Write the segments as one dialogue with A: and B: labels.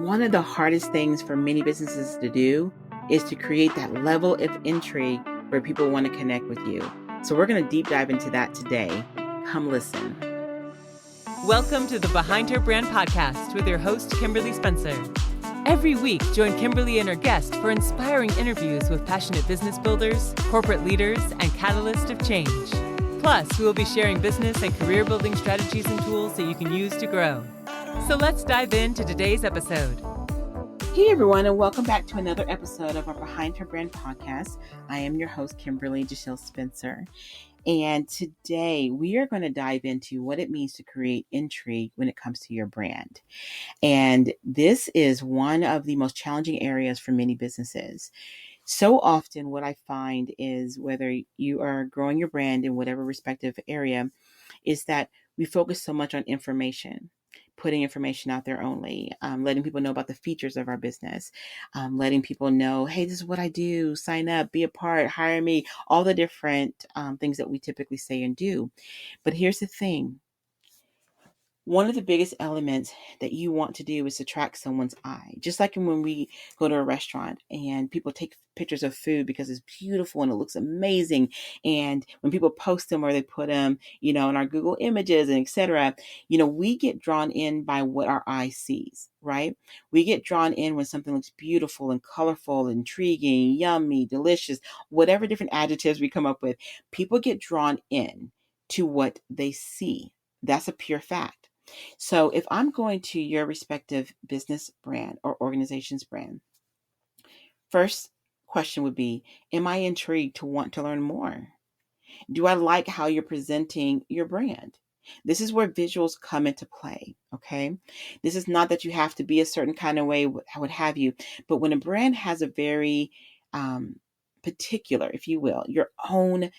A: One of the hardest things for many businesses to do is to create that level of intrigue where people want to connect with you. So we're going to deep dive into that today. Come listen.
B: Welcome to the Behind Her Brand podcast with your host, Kimberly Spencer. Every week, join Kimberly and her guest for inspiring interviews with passionate business builders, corporate leaders, and catalysts of change. Plus, we will be sharing business and career building strategies and tools that you can use to grow. So let's dive into today's episode.
A: Hey everyone, and welcome back to another episode of our Behind Her Brand podcast. I am your host, Kimberly DeShields-Spencer. And today we are going to dive into what it means to create intrigue when it comes to your brand. And this is one of the most challenging areas for many businesses. So often what I find is whether you are growing your brand in whatever respective area is that we focus so much on information. Putting information out there only, letting people know about the features of our business, letting people know, hey, this is what I do, sign up, be a part, hire me, all the different things that we typically say and do. But here's the thing. One of the biggest elements that you want to do is attract someone's eye. Just like when we go to a restaurant and people take pictures of food because it's beautiful and it looks amazing. And when people post them or they put them, in our Google images and etc., we get drawn in by what our eye sees, right? We get drawn in when something looks beautiful and colorful, intriguing, yummy, delicious, whatever different adjectives we come up with. People get drawn in to what they see. That's a pure fact. So if I'm going to your respective business brand or organization's brand, first question would be, am I intrigued to want to learn more? Do I like how you're presenting your brand? This is where visuals come into play, okay? This is not that you have to be a certain kind of way, what have you, but when a brand has a very particular, if you will, your own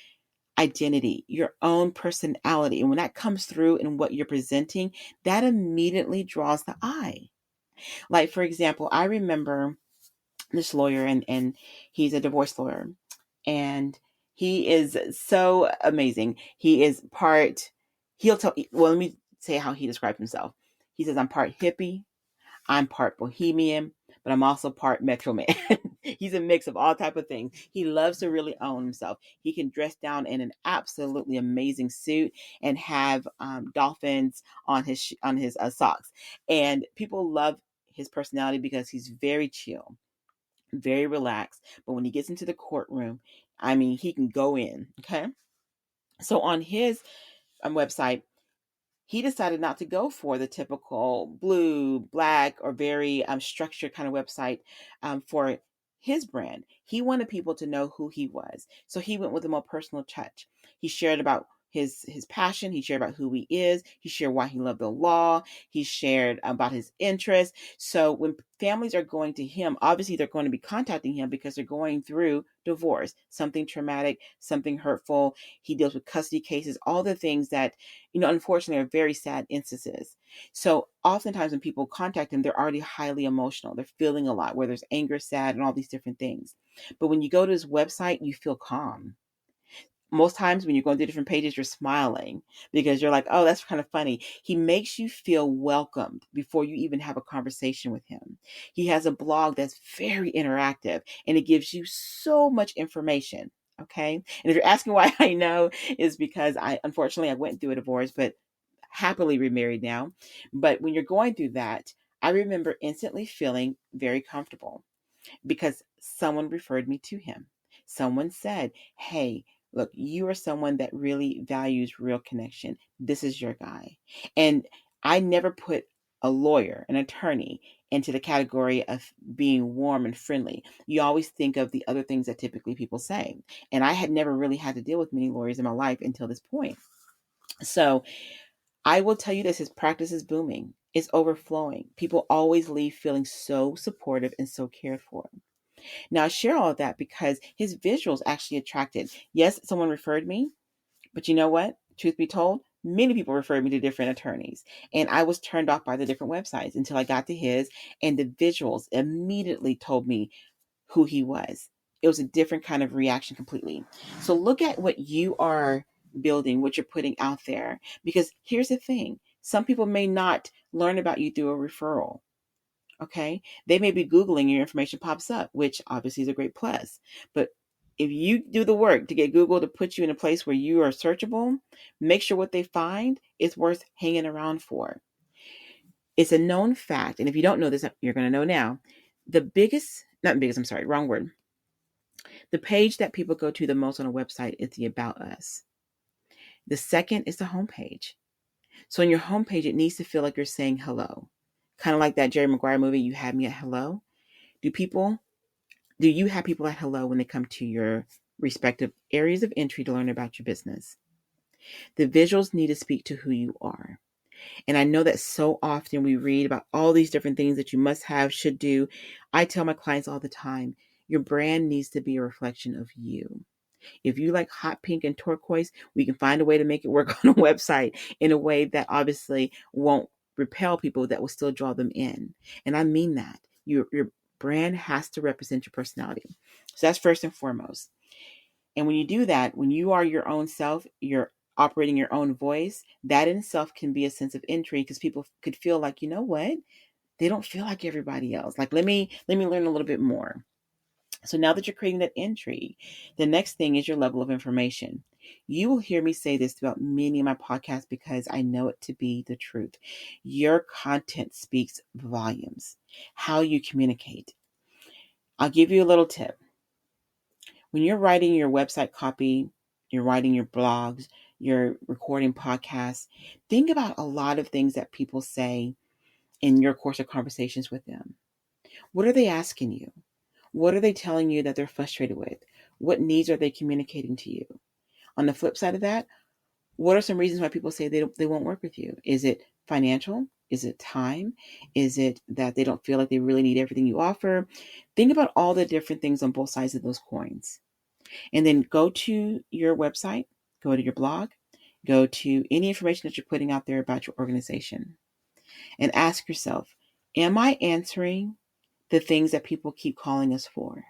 A: identity, your own personality. And when that comes through in what you're presenting, that immediately draws the eye. Like, for example, I remember this lawyer and he's a divorce lawyer and he is so amazing. He is let me say how he describes himself. He says, I'm part hippie, I'm part bohemian, but I'm also part Metro Man. He's a mix of all type of things. He loves to really own himself. He can dress down in an absolutely amazing suit and have dolphins on his socks. And people love his personality because he's very chill, very relaxed. But when he gets into the courtroom, he can go in. Okay. So on his website, he decided not to go for the typical blue, black, or very structured kind of website for his brand. He wanted people to know who he was. So he went with a more personal touch. He shared about his passion. He shared about who he is. He shared why he loved the law. He shared about his interests. So when families are going to him, obviously they're going to be contacting him because they're going through divorce, something traumatic, something hurtful. He deals with custody cases, all the things that, unfortunately are very sad instances. So oftentimes when people contact him, they're already highly emotional. They're feeling a lot, where there's anger, sad, and all these different things. But when you go to his website, you feel calm. Most times when you're going through different pages, you're smiling because you're like, oh, that's kind of funny. He makes you feel welcomed before you even have a conversation with him. He has a blog that's very interactive and it gives you so much information. Okay. And if you're asking why I know, is because I went through a divorce, but happily remarried now. But when you're going through that, I remember instantly feeling very comfortable because someone referred me to him. Someone said, hey, look, you are someone that really values real connection. This is your guy. And I never put a lawyer, an attorney, into the category of being warm and friendly. You always think of the other things that typically people say. And I had never really had to deal with many lawyers in my life until this point. So I will tell you this, his practice is booming. It's overflowing. People always leave feeling so supportive and so cared for. Now, I share all of that because his visuals actually attracted. Yes, someone referred me, but you know what? Truth be told, many people referred me to different attorneys, and I was turned off by the different websites until I got to his, and the visuals immediately told me who he was. It was a different kind of reaction completely. So look at what you are building, what you're putting out there. Because here's the thing. Some people may not learn about you through a referral. Okay. They may be Googling, your information pops up, which obviously is a great plus. But if you do the work to get Google to put you in a place where you are searchable, make sure what they find is worth hanging around for. It's a known fact. And if you don't know this, you're going to know now. The wrong word. The page that people go to the most on a website is the About Us. The second is the homepage. So on your homepage, it needs to feel like you're saying hello. Kind of like that Jerry Maguire movie, You Had Me at Hello. Do you have people at hello when they come to your respective areas of entry to learn about your business? The visuals need to speak to who you are. And I know that so often we read about all these different things that you must have, should do. I tell my clients all the time, your brand needs to be a reflection of you. If you like hot pink and turquoise, we can find a way to make it work on a website in a way that obviously won't repel people, that will still draw them in. And I mean that. Your brand has to represent your personality. So that's first and foremost. And when you do that, when you are your own self, you're operating your own voice, that in itself can be a sense of intrigue, because people could feel like, you know what? They don't feel like everybody else. Like, let me learn a little bit more. So now that you're creating that intrigue, the next thing is your level of information. You will hear me say this throughout many of my podcasts because I know it to be the truth. Your content speaks volumes. How you communicate. I'll give you a little tip. When you're writing your website copy, you're writing your blogs, you're recording podcasts, think about a lot of things that people say in your course of conversations with them. What are they asking you? What are they telling you that they're frustrated with? What needs are they communicating to you? On the flip side of that, what are some reasons why people say they won't work with you? Is it financial? Is it time? Is it that they don't feel like they really need everything you offer? Think about all the different things on both sides of those coins. And then go to your website, go to your blog, go to any information that you're putting out there about your organization, and ask yourself, am I answering the things that people keep calling us for?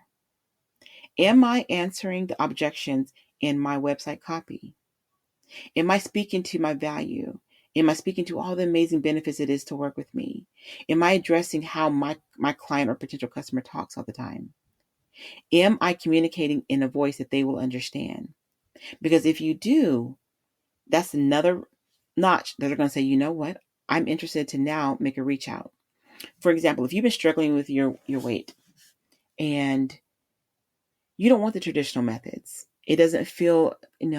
A: Am I answering the objections in my website copy? Am I speaking to my value? Am I speaking to all the amazing benefits it is to work with me? Am I addressing how my client or potential customer talks all the time? Am I communicating in a voice that they will understand? Because if you do, that's another notch that they're going to say, you know what? I'm interested to now make a reach out. For example, if you've been struggling with your weight and you don't want the traditional methods, it doesn't feel, it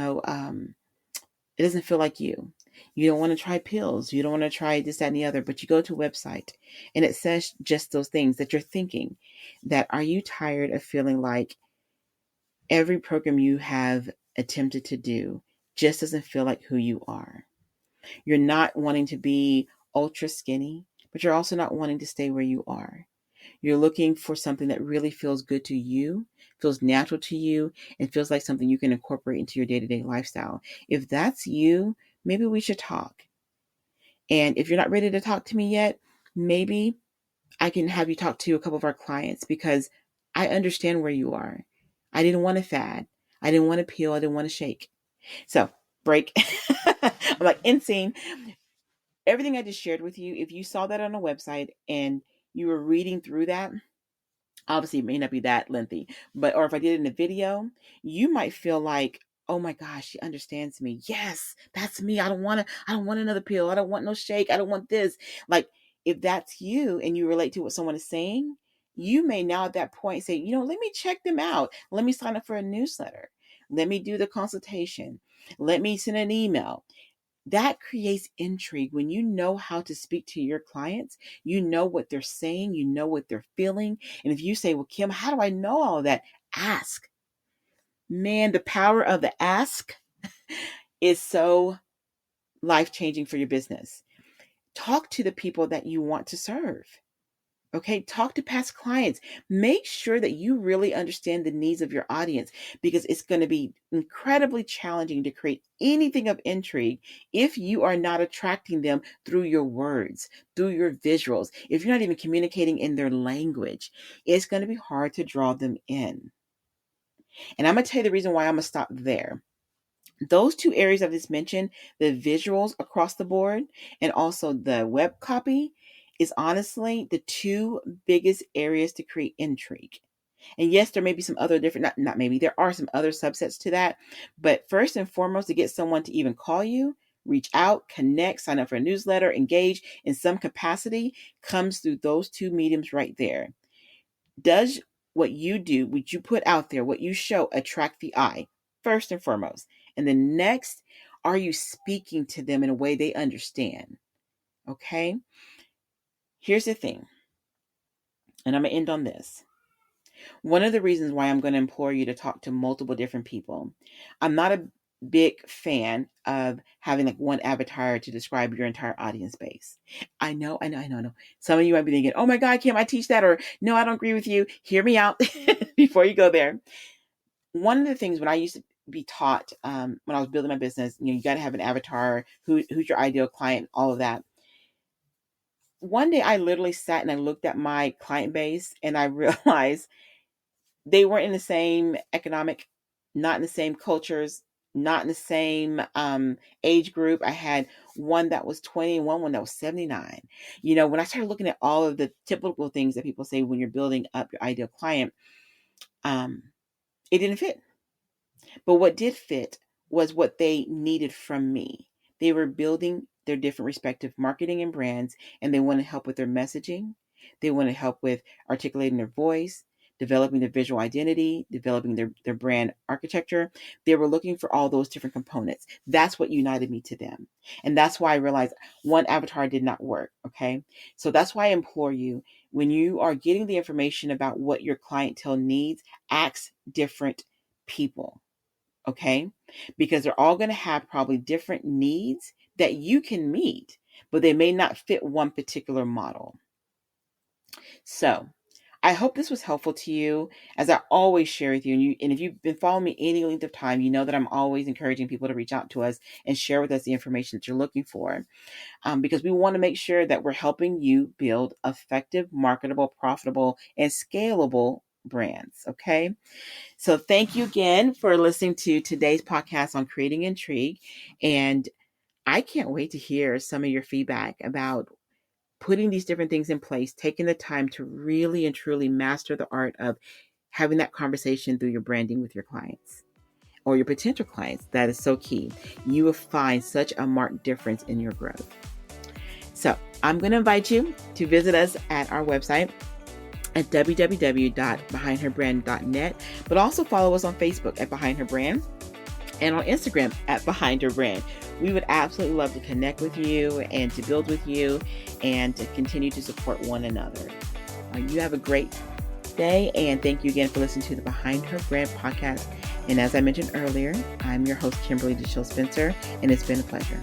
A: doesn't feel like you. You don't want to try pills. You don't want to try this, that, and the other, but you go to a website and it says just those things that you're thinking. That are you tired of feeling like every program you have attempted to do just doesn't feel like who you are? You're not wanting to be ultra skinny, but you're also not wanting to stay where you are. You're looking for something that really feels good to you, feels natural to you, and feels like something you can incorporate into your day-to-day lifestyle. If that's you, maybe we should talk. And if you're not ready to talk to me yet, maybe I can have you talk to a couple of our clients, because I understand where you are. I didn't want to fad. I didn't want to peel. I didn't want to shake. So break. I'm like, end scene. Everything I just shared with you, if you saw that on a website and you were reading through that, obviously it may not be that lengthy, or if I did it in a video, you might feel like, oh my gosh, she understands me. Yes, that's me. I don't want another pill. I don't want no shake. I don't want this. Like, if that's you and you relate to what someone is saying, you may now at that point say, let me check them out. Let me sign up for a newsletter. Let me do the consultation. Let me send an email. That creates intrigue. When you know how to speak to your clients, you know what they're saying, you know what they're feeling. And if you say, well, Kim, how do I know all of that? Ask. Man, the power of the ask is so life-changing for your business. Talk to the people that you want to serve. Okay, talk to past clients. Make sure that you really understand the needs of your audience, because it's going to be incredibly challenging to create anything of intrigue if you are not attracting them through your words, through your visuals. If you're not even communicating in their language, it's going to be hard to draw them in. And I'm going to tell you the reason why I'm going to stop there. Those two areas I've just mentioned, the visuals across the board and also the web copy, is honestly the two biggest areas to create intrigue. And yes, there may be some other different, not maybe, there are some other subsets to that. But first and foremost, to get someone to even call you, reach out, connect, sign up for a newsletter, engage in some capacity, comes through those two mediums right there. Does what you do, what you put out there, what you show, attract the eye, first and foremost? And then next, are you speaking to them in a way they understand? Okay? Here's the thing, and I'm going to end on this. One of the reasons why I'm going to implore you to talk to multiple different people, I'm not a big fan of having like one avatar to describe your entire audience base. I know. Some of you might be thinking, oh my God, Kim, I teach that, or no, I don't agree with you. Hear me out before you go there. One of the things when I used to be taught when I was building my business, you got to have an avatar, who's your ideal client, all of that. One day I literally sat and I looked at my client base and I realized they weren't in the same economic, not in the same cultures, not in the same age group. I had one that was 20 and one that was 79. When I started looking at all of the typical things that people say when you're building up your ideal client, it didn't fit. But what did fit was what they needed from me. They were building their different respective marketing and brands, and they wanted help with their messaging. They wanted help with articulating their voice, developing their visual identity, developing their brand architecture. They were looking for all those different components. That's what united me to them. And that's why I realized one avatar did not work. Okay. So that's why I implore you, when you are getting the information about what your clientele needs, ask different people. Okay. Because they're all going to have probably different needs that you can meet, but they may not fit one particular model. So I hope this was helpful to you. As I always share with you, and if you've been following me any length of time, you know that I'm always encouraging people to reach out to us and share with us the information that you're looking for, because we want to make sure that we're helping you build effective, marketable, profitable, and scalable brands. Okay. So thank you again for listening to today's podcast on creating intrigue. And I can't wait to hear some of your feedback about putting these different things in place, taking the time to really and truly master the art of having that conversation through your branding with your clients or your potential clients. That is so key. You will find such a marked difference in your growth. So I'm going to invite you to visit us at our website at www.behindherbrand.net, but also follow us on Facebook at Behind Her Brand and on Instagram at Behind Her Brand. We would absolutely love to connect with you and to build with you and to continue to support one another. You have a great day, and thank you again for listening to the Behind Her Brand podcast. And as I mentioned earlier, I'm your host, Kimberly DeShields-Spencer, and it's been a pleasure.